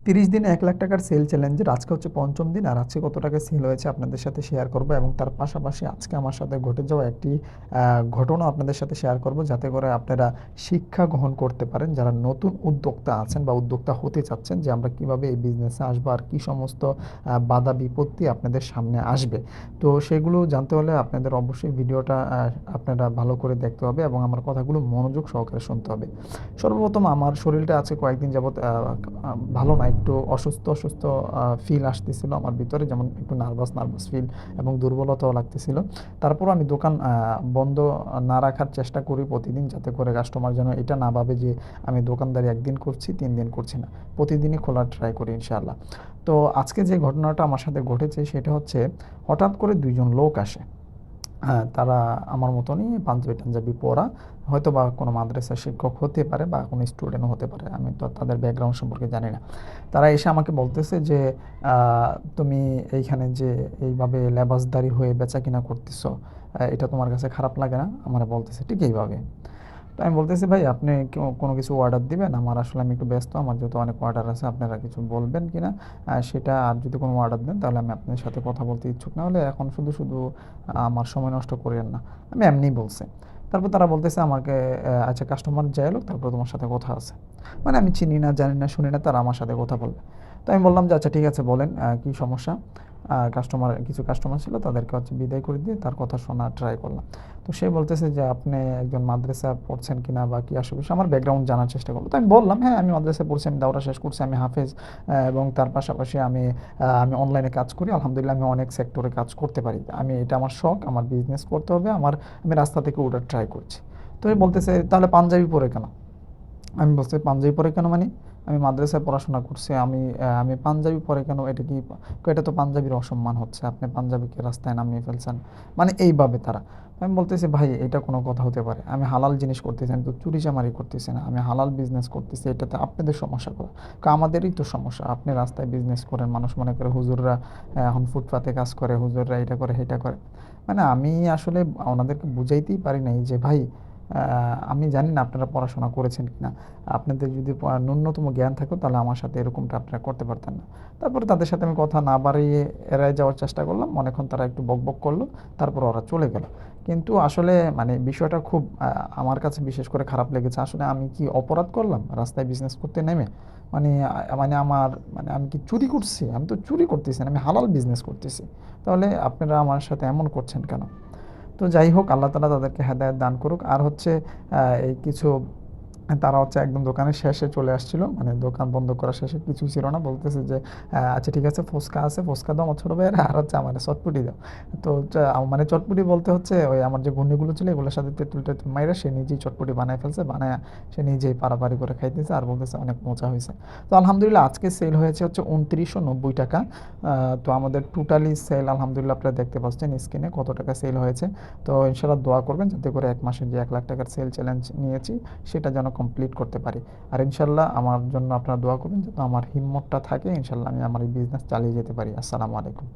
30 দিনে 1 লাখ টাকার সেল চ্যালেঞ্জের আজকে হচ্ছে পঞ্চম দিন, আর আজকে কত টাকা সেল হয়েছে আপনাদের সাথে শেয়ার করব, এবং তার পাশাপাশি আজকে আমার সাথে ঘটে যাওয়া একটি ঘটনা আপনাদের সাথে শেয়ার করব, যাতে করে আপনারা শিক্ষা গ্রহণ করতে পারেন যারা নতুন উদ্যোক্তা আছেন বা উদ্যোক্তা হতে চাচ্ছেন, যে আমরা কিভাবে এই বিজনেসে আসবো আর কি সমস্ত বাধা বিপত্তি আপনাদের সামনে আসবে। তো সেগুলো জানতে হলে আপনাদের অবশ্যই ভিডিওটা আপনারা ভালো করে দেখতে হবে এবং আমার কথাগুলো মনোযোগ সহকারে শুনতে হবে। সর্বপ্রথম আমার শরীরটা আছে কয়েকদিন যাবৎ ভালো না, একটু অসুস্থ অসুস্থ ফিল আসতেছিল আমার ভিতরে, যেমন একটু নার্ভাস নার্ভাস ফিল এবং দুর্বলতাও লাগতেছিল। তারপরও আমি দোকান বন্ধ না রাখার চেষ্টা করি প্রতিদিন, যাতে করে কাস্টমার যেন এটা না ভাবে যে আমি দোকানদারি একদিন করছি 3 দিন করছি না, প্রতিদিনই খোলার ট্রাই করি ইনশাআল্লাহ। তো আজকে যে ঘটনাটা আমার সাথে ঘটেছে সেটা হচ্ছে, হঠাৎ করে দুইজন লোক আসে। হ্যাঁ, তারা আমার মতনই পাঞ্জাবি-টাঞ্জাবি পরা, হয়তো বা কোনো মাদ্রাসার শিক্ষক হতে পারে বা কোনো স্টুডেন্টও হতে পারে। আমি তো তাদের ব্যাকগ্রাউন্ড সম্পর্কে জানি না। তারা এসে আমাকে বলতেছে যে, আ "তুমি এইখানে যে এইভাবে লেবাসদারি হয়ে বেচাকেনা করতেছো, এটা তোমার কাছে খারাপ লাগে না?" আমারে বলতেছে ঠিক এইভাবে। তো আমি বলতেছি, "ভাই আপনি কোনো কিছু অর্ডার দিবেন? আমার আসলে আমি একটু ব্যস্ত। আমার যেহেতু অনেক অর্ডার আছে, আপনারা কিছু বলবেন কিনা সেটা, আর যদি কোনো অর্ডার দেন তাহলে আমি আপনার সাথে কথা বলতে ইচ্ছুক। না হলে এখন শুধু শুধু আমার সময় নষ্ট করিয়েন না।" আমি এমনিই বলছি। তারপর তারা বলতেছে আমাকে, "আচ্ছা কাস্টমার যাই হোক, তারপর তোমার সাথে কথা আছে।" মানে আমি চিনি না, জানি না, শুনি না, তারা আমার সাথে কথা বলবে। তো আমি বললাম যে, "আচ্ছা ঠিক আছে বলেন, কী সমস্যা?" কিছু কাস্টমার ছিল, তাদেরকে হচ্ছে বিদায় করে দিয়ে তার কথা শোনার ট্রাই করলাম। তো সে বলতেছে যে, "আপনি একজন মাদ্রাসা পড়ছেন কিনা বা কি আশেপাশে?" আমার ব্যাকগ্রাউন্ড জানার চেষ্টা করলো। তো আমি বললাম, "হ্যাঁ, আমি মাদ্রাসায় পড়ছি, আমি দাওরা শেষ করছি, আমি হাফেজ, এবং তার পাশাপাশি আমি অনলাইনে কাজ করি। আলহামদুলিল্লাহ আমি অনেক সেক্টরে কাজ করতে পারি। এটা আমার শখ, আমার বিজনেস করতে হবে, আমি রাস্তা থেকে ওঠার ট্রাই করছি।" তো এ বলতেছে, "তাহলে পাঞ্জাবি পরে কেন?" আমি বলছি, "পাঞ্জাবি পরে কেন মানে? আমি মাদ্রাসায় পড়াশোনা করছি। আমি পাঞ্জাবি পরে কেন? এটা কি?" কয়, "এটা তো পাঞ্জাবির অসম্মান হচ্ছে। আপনি পাঞ্জাবিকে রাস্তায় নামিয়ে ফেলছেন।" মানে এইভাবে তারা। আমি বলতেছি, "ভাই এটা কোনো কথা হতে পারে? আমি হালাল জিনিস করতেছি, আমি তো চুরিচামারি করতেছি না। আমি হালাল বিজনেস করতেছি। এটাতে আপনাদের সমস্যা কোথায়?" কয়, "আমাদেরই তো সমস্যা। আপনি রাস্তায় বিজনেস করেন। মানুষ মনে করে হুজুররা এখন ফুটপাতে কাজ করে, হুজুররা এটা করে, সেটা করে।" মানে আমি আসলে ওনাদেরকে বুঝাইতেই পারি নাই যে, "ভাই আ আমি জানি না আপনারা পড়াশোনা করেছেন কিনা। আপনাদের যদি ন্যূনতম জ্ঞান থাকতো তাহলে আমার সাথে এরকমটা আপনারা করতে পারতেন না।" তারপরে তাদের সাথে আমি কথা না বাড়িয়ে এড়ায় যাওয়ার চেষ্টা করলাম। অনেকক্ষণ তারা একটু বকবক করলো। তারপর ওরা চলে গেল। কিন্তু আসলে মানে বিষয়টা খুব আমার কাছে বিশেষ করে খারাপ লেগেছে। আসলে আমি কি অপরাধ করলাম রাস্তায় বিজনেস করতে নেমে? মানে মানে আমার মানে আমি কি চুরি করছি? আমি তো চুরি করতেছি না। আমি হালাল বিজনেস করতেছি। তাহলে আপনারা আমার সাথে এমন করছেন কেন? তো যাই হোক, আল্লাহ তাআলা তাদেরকে হেদায়েত দান করুক। আর হচ্ছে এই কিছু তারা হচ্ছে একদম দোকানের শেষে চলে আসছিল। মানে দোকান বন্ধ করার শেষে, কিছুই ছিল না। বলতেছে যে, "আচ্ছা ঠিক আছে, ফুচকা আছে, ফুচকা দাও আমার ছোট ভাইয়েরা, আর হচ্ছে আমারে চটপটি দাও।" তো মানে চটপটি বলতে হচ্ছে ওই আমার যে ঘুগনিগুলো ছিল এগুলোর সাথে তেঁতুল-টেতুল মাইরা সে নিজেই চটপটি বানায় ফেলছে। বানায়া সে নিজেই পাড়াপাড়ি করে খাইতেছে আর বলতেছে অনেক মজা হইছে। তো আলহামদুলিল্লাহ আজকে সেল হয়েছে হচ্ছে ৳২৯৯০। তো আমাদের টোটালি সেল আলহামদুলিল্লাহ আপনারা দেখতে পাচ্ছেন স্ক্রিনে কত টাকা সেল হয়েছে। তো ইনশাআল্লাহ দোয়া করবেন যাতে করে ১ মাসের যে ১ লাখ টাকার সেল চ্যালেঞ্জ নিয়েছি সেটা যেন কমপ্লিট করতে পারি। আর ইনশাআল্লাহ আমার জন্য আপনারা দোয়া করবেন যাতে আমার হিম্মতটা থাকে, ইনশাআল্লাহ আমি আমার এই বিজনেস চালিয়ে যেতে পারি। আসসালামু আলাইকুম।